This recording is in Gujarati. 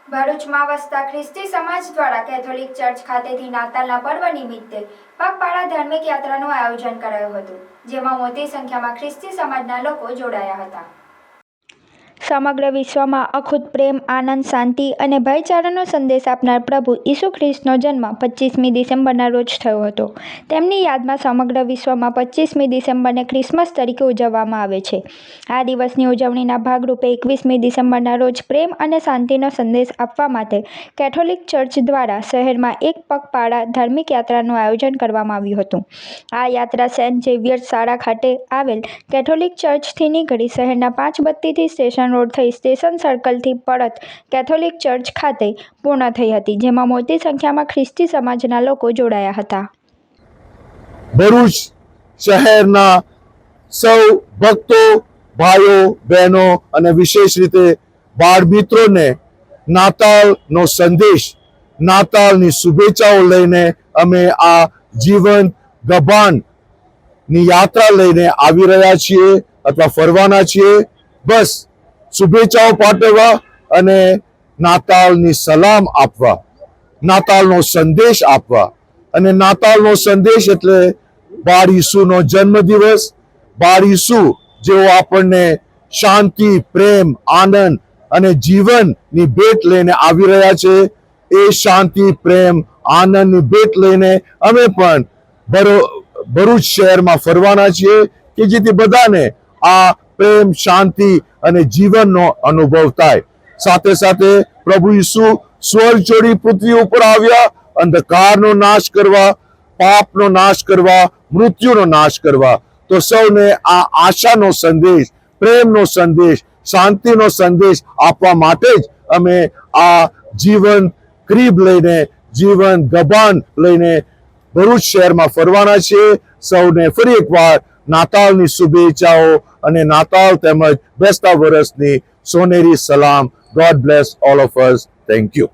ભરૂચમાં વસતા ખ્રિસ્તી સમાજ દ્વારા કેથોલિક ચર્ચ ખાતેથી નાતાલના પર્વ નિમિત્તે પગપાળા ધાર્મિક યાત્રાનું આયોજન કરાયું હતું, જેમાં મોટી સંખ્યામાં ખ્રિસ્તી સમાજના લોકો જોડાયા હતા. સમગ્ર વિશ્વમાં અખૂટ પ્રેમ, આનંદ, શાંતિ અને ભાઈચારાનો સંદેશ આપનાર પ્રભુ ઈસુ ખ્રિસ્તનો જન્મ 25મી ડિસેમ્બરના રોજ થયો હતો. તેમની યાદમાં સમગ્ર વિશ્વમાં 25મી ડિસેમ્બરને ક્રિસમસ તરીકે ઉજવવામાં આવે છે. આ દિવસની ઉજવણીના ભાગરૂપે 21મી ડિસેમ્બરના રોજ પ્રેમ અને શાંતિનો સંદેશ આપવા માટે કેથોલિક ચર્ચ દ્વારા શહેરમાં એક પગપાળા ધાર્મિક યાત્રાનું આયોજન કરવામાં આવ્યું હતું. આ યાત્રા સેન્ટ ઝેવિયર્સ શાળા ખાતે આવેલ કેથોલિક ચર્ચથી નીકળી શહેરના 5 બત્તીથી સ્ટેશન રોડ થઈ સ્ટેશન સર્કલથી પરત કેથોલિક ચર્ચ ખાતે પૂર્ણ થઈ હતી, જેમાં મોટી સંખ્યામાં ખ્રિસ્તી સમાજના લોકો જોડાયા હતા. ભરૂચ શહેરના સૌ ભક્તો, ભાઈઓ, બહેનો અને વિશેષ રીતે બાળ મિત્રોને નાતાલનો સંદેશ, નાતાલની શુભેચ્છાઓ લઈને અમે આ જીવન ગબાનની યાત્રા લઈને આવી રહ્યા છીએ અથવા ફરવાના છીએ. બસ શુભેચ્છાઓ પાઠવવા અને નાતાલની સલામ આપવા, નાતાલનો સંદેશ આપવા. અને નાતાલનો સંદેશ એટલે બાળ ઈસુનો જન્મદિવસ. બાળ ઈસુ જેઓ આપણને શાંતિ, પ્રેમ, આનંદ અને જીવનની ભેટ લઈને આવી રહ્યા છે, એ શાંતિ, પ્રેમ, આનંદની ભેટ લઈને અમે પણ ભરૂચ શહેરમાં ફરવાના છીએ કે જેથી બધાને આ પ્રેમ, શાંતિ અને જીવનનો અનુભવ થાય. સાથે સાથે પ્રભુ ઈસુ સ્વર્ગ છોડી પૃથ્વી ઉપર આવ્યા અંધકારનો નાશ કરવા, પાપનો નાશ કરવા, મૃત્યુનો નાશ કરવા. તો સૌને આ આશાનો સંદેશ, પ્રેમનો સંદેશ, શાંતિનો સંદેશ આપવા માટે જ અમે આ જીવન ક્રીબ લઈને, જીવન ગબાન લઈને ભરૂચ શહેરમાં ફરવાના છીએ. સૌને ફરી એકવાર નાતાલની શુભેચ્છાઓ અને નાતાલ તેમજ બેસતા વર્ષની સોનેરી સલામ. God bless all of us. Thank you.